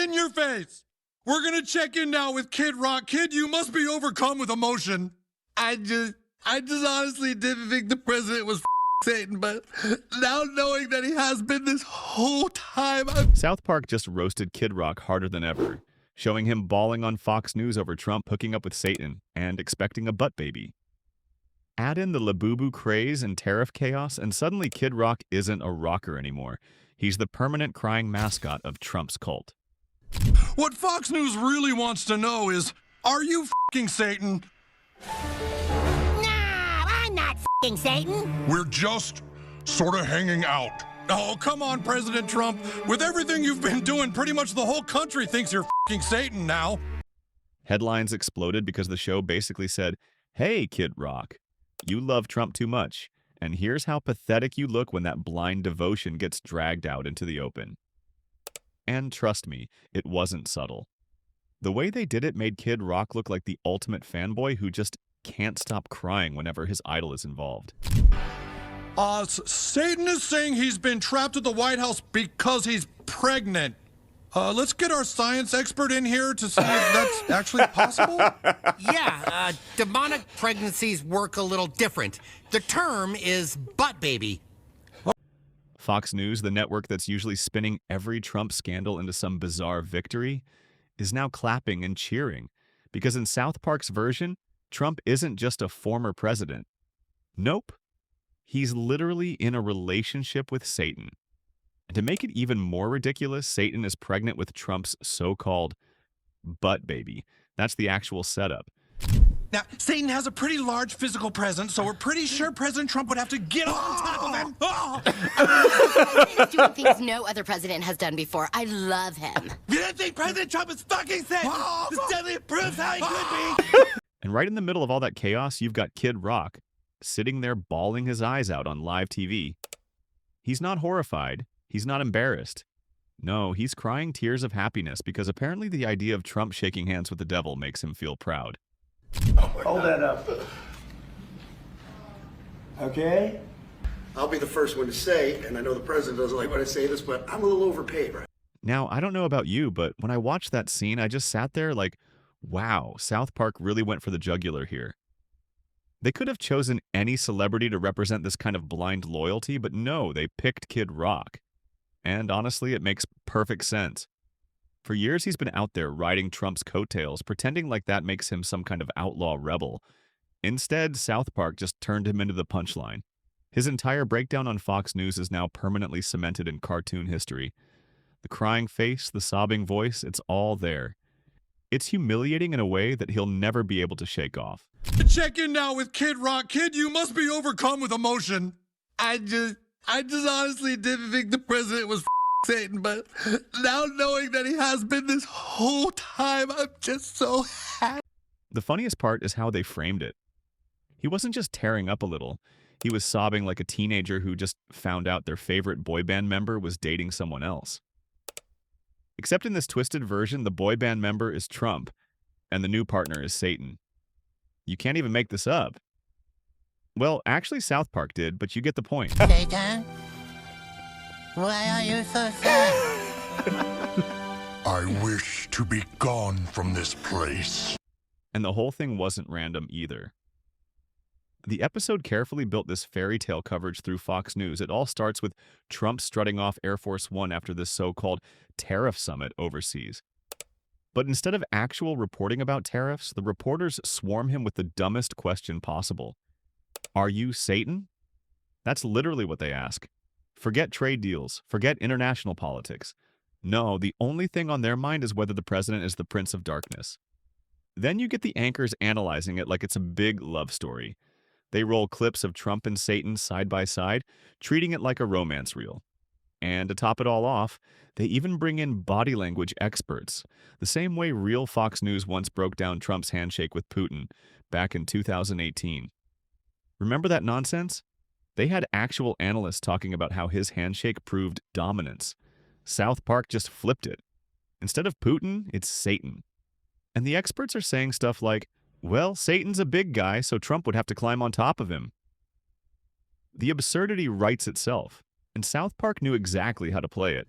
In your face. We're gonna check in now with Kid Rock. Kid, you must be overcome with emotion. I just honestly didn't think the president was Satan, but now knowing that he has been this whole time, South Park just roasted Kid Rock harder than ever, showing him bawling on Fox News over Trump hooking up with Satan and expecting a butt baby. Add in the Labubu craze and tariff chaos, and suddenly Kid Rock isn't a rocker anymore. He's the permanent crying mascot of Trump's cult. What Fox News really wants to know is, are you f***ing Satan? No, I'm not f***ing Satan. We're just sort of hanging out. Oh, come on, President Trump. With everything you've been doing, pretty much the whole country thinks you're f***ing Satan now. Headlines exploded because the show basically said, "Hey, Kid Rock, you love Trump too much, and here's how pathetic you look when that blind devotion gets dragged out into the open." And trust me, it wasn't subtle. The way they did it made Kid Rock look like the ultimate fanboy who just can't stop crying whenever his idol is involved. Satan is saying he's been trapped at the White House because he's pregnant. Let's get our science expert in here to see if that's actually possible. Yeah, demonic pregnancies work a little different. The term is butt baby. Fox News, the network that's usually spinning every Trump scandal into some bizarre victory, is now clapping and cheering. Because in South Park's version, Trump isn't just a former president. Nope. He's literally in a relationship with Satan. And to make it even more ridiculous, Satan is pregnant with Trump's so-called butt baby. That's the actual setup. Now, Satan has a pretty large physical presence, so we're pretty sure President Trump would have to get on top of him. He's doing things no other president has done before. I love him. You don't think President Trump is fucking Satan? This definitely proves how he could be. And right in the middle of all that chaos, you've got Kid Rock sitting there bawling his eyes out on live TV. He's not horrified. He's not embarrassed. No, he's crying tears of happiness because apparently the idea of Trump shaking hands with the devil makes him feel proud. Hold that up. Okay? I'll be the first one to say, and I know the president doesn't like when I say this, but I'm a little overpaid, right? Now, I don't know about you, but when I watched that scene, I just sat there like, wow, South Park really went for the jugular here. They could have chosen any celebrity to represent this kind of blind loyalty, but no, they picked Kid Rock. And honestly, it makes perfect sense. For years, he's been out there riding Trump's coattails, pretending like that makes him some kind of outlaw rebel. Instead, South Park just turned him into the punchline. His entire breakdown on Fox News is now permanently cemented in cartoon history. The crying face, the sobbing voice, it's all there. It's humiliating in a way that he'll never be able to shake off. Check in now with Kid Rock. Kid, you must be overcome with emotion. I just honestly didn't think the president was Satan, but now knowing that he has been this whole time, I'm just so happy. The funniest part is how they framed it. He wasn't just tearing up a little. He was sobbing like a teenager who just found out their favorite boy band member was dating someone else. Except in this twisted version, the boy band member is Trump, and the new partner is Satan. You can't even make this up. Well, actually South Park did, but you get the point. Satan? Why are you so sad? I wish to be gone from this place. And the whole thing wasn't random either. The episode carefully built this fairy tale coverage through Fox News. It all starts with Trump strutting off Air Force One after this so-called tariff summit overseas. But instead of actual reporting about tariffs, the reporters swarm him with the dumbest question possible. Are you Satan? That's literally what they ask. Forget trade deals. Forget international politics. No, the only thing on their mind is whether the president is the Prince of Darkness. Then you get the anchors analyzing it like it's a big love story. They roll clips of Trump and Satan side by side, treating it like a romance reel. And to top it all off, they even bring in body language experts, the same way real Fox News once broke down Trump's handshake with Putin back in 2018. Remember that nonsense? They had actual analysts talking about how his handshake proved dominance. South Park just flipped it. Instead of Putin, it's Satan. And the experts are saying stuff like, well, Satan's a big guy, so Trump would have to climb on top of him. The absurdity writes itself, and South Park knew exactly how to play it.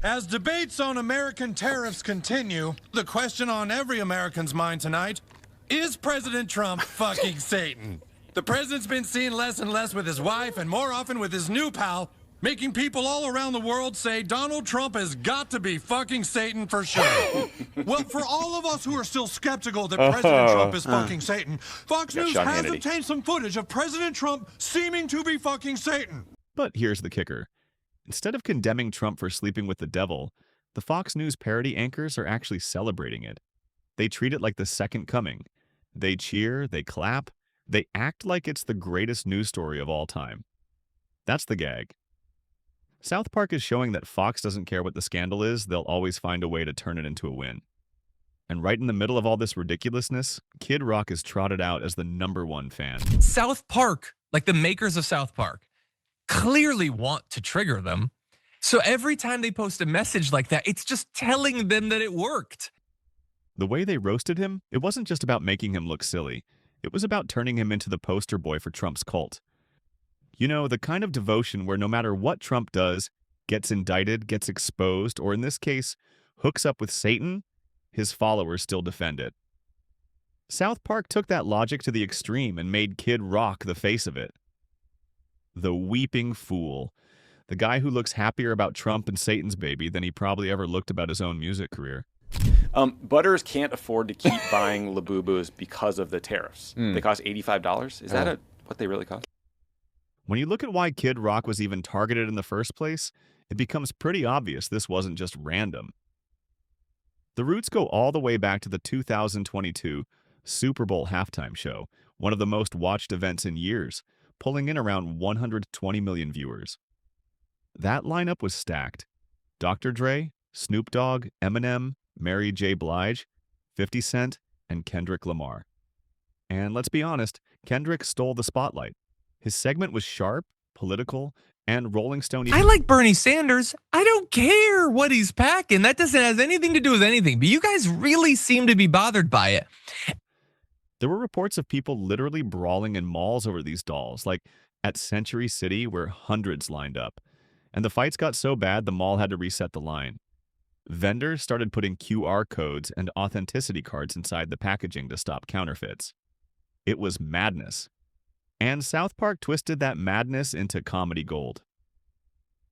As debates on American tariffs continue, the question on every American's mind tonight, is President Trump fucking Satan? The president's been seen less and less with his wife and more often with his new pal, making people all around the world say Donald Trump has got to be fucking Satan for sure. Well, for all of us who are still skeptical that President Trump is fucking Satan, Fox News has obtained some footage of President Trump seeming to be fucking Satan. But here's the kicker. Instead of condemning Trump for sleeping with the devil, the Fox News parody anchors are actually celebrating it. They treat it like the second coming. They cheer, they clap, they act like it's the greatest news story of all time. That's the gag. South Park is showing that Fox doesn't care what the scandal is, they'll always find a way to turn it into a win. And right in the middle of all this ridiculousness, Kid Rock is trotted out as the #1 fan. South Park, like the makers of South Park, clearly want to trigger them. So every time they post a message like that, it's just telling them that it worked. The way they roasted him, it wasn't just about making him look silly. It was about turning him into the poster boy for Trump's cult. You know, the kind of devotion where no matter what Trump does, gets indicted, gets exposed, or in this case, hooks up with Satan, his followers still defend it. South Park took that logic to the extreme and made Kid Rock the face of it. The weeping fool. The guy who looks happier about Trump and Satan's baby than he probably ever looked about his own music career. Butters can't afford to keep buying Labubus because of the tariffs. They cost $85. Is that what they really cost? When you look at why Kid Rock was even targeted in the first place, it becomes pretty obvious this wasn't just random. The roots go all the way back to the 2022 Super Bowl halftime show, one of the most watched events in years, pulling in around 120 million viewers. That lineup was stacked. Dr. Dre, Snoop Dogg, Eminem, Mary J. Blige, 50 Cent, and Kendrick Lamar. And let's be honest, Kendrick stole the spotlight. His segment was sharp, political, and Rolling Stone... I like Bernie Sanders. I don't care what he's packing. That doesn't have anything to do with anything. But you guys really seem to be bothered by it. There were reports of people literally brawling in malls over these dolls, like at Century City where hundreds lined up. And the fights got so bad the mall had to reset the line. Vendors started putting QR codes and authenticity cards inside the packaging to stop counterfeits. It was madness. And South Park twisted that madness into comedy gold.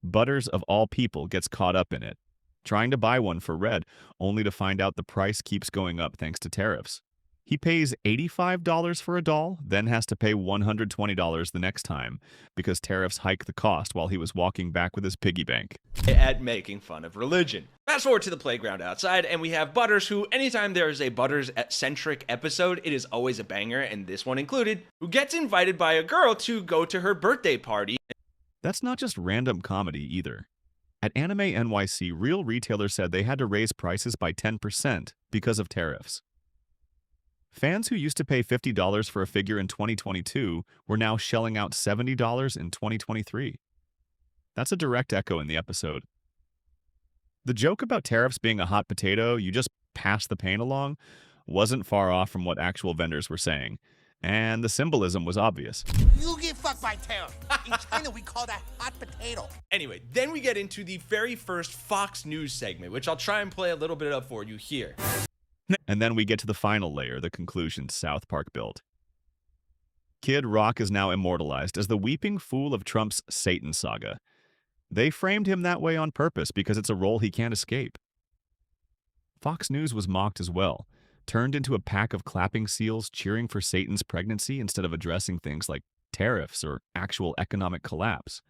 Butters, of all people, gets caught up in it, trying to buy one for Red, only to find out the price keeps going up thanks to tariffs. He pays $85 for a doll, then has to pay $120 the next time, because tariffs hike the cost while he was walking back with his piggy bank. At making fun of religion. Fast forward to the playground outside, and we have Butters, who anytime there is a Butters-centric episode, it is always a banger, and this one included, who gets invited by a girl to go to her birthday party. That's not just random comedy either. At Anime NYC, real retailers said they had to raise prices by 10% because of tariffs. Fans who used to pay $50 for a figure in 2022 were now shelling out $70 in 2023. That's a direct echo in the episode. The joke about tariffs being a hot potato, you just pass the pain along, wasn't far off from what actual vendors were saying, and the symbolism was obvious. You get fucked by tariff. In China, we call that hot potato. Anyway, then we get into the very first Fox News segment, which I'll try and play a little bit of for you here. And then we get to the final layer, the conclusion South Park built. Kid Rock is now immortalized as the weeping fool of Trump's Satan saga. They framed him that way on purpose because it's a role he can't escape. Fox News was mocked as well, turned into a pack of clapping seals cheering for Satan's pregnancy instead of addressing things like tariffs or actual economic collapse.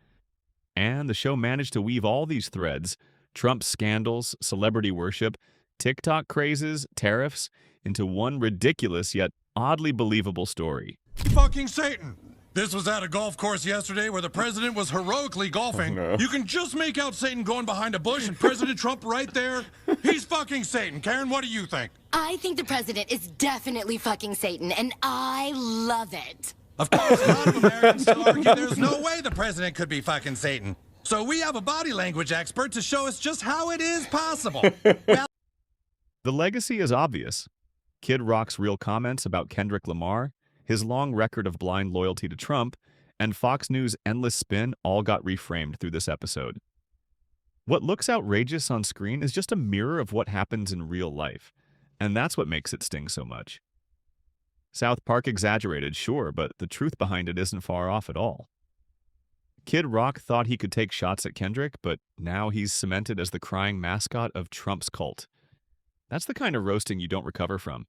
And the show managed to weave all these threads, Trump scandals, celebrity worship, TikTok crazes, tariffs, into one ridiculous yet oddly believable story. Fucking Satan. This was at a golf course yesterday where the president was heroically golfing. Oh, no. You can just make out Satan going behind a bush and President Trump right there. He's fucking Satan. Karen, what do you think? I think the president is definitely fucking Satan, and I love it. Of course, a lot of Americans still argue there's no way the president could be fucking Satan. So we have a body language expert to show us just how it is possible. Well, The legacy is obvious. Kid Rock's real comments about Kendrick Lamar, his long record of blind loyalty to Trump, and Fox News' endless spin all got reframed through this episode. What looks outrageous on screen is just a mirror of what happens in real life, and that's what makes it sting so much. South Park exaggerated, sure, but the truth behind it isn't far off at all. Kid Rock thought he could take shots at Kendrick, but now he's cemented as the crying mascot of Trump's cult. That's the kind of roasting you don't recover from.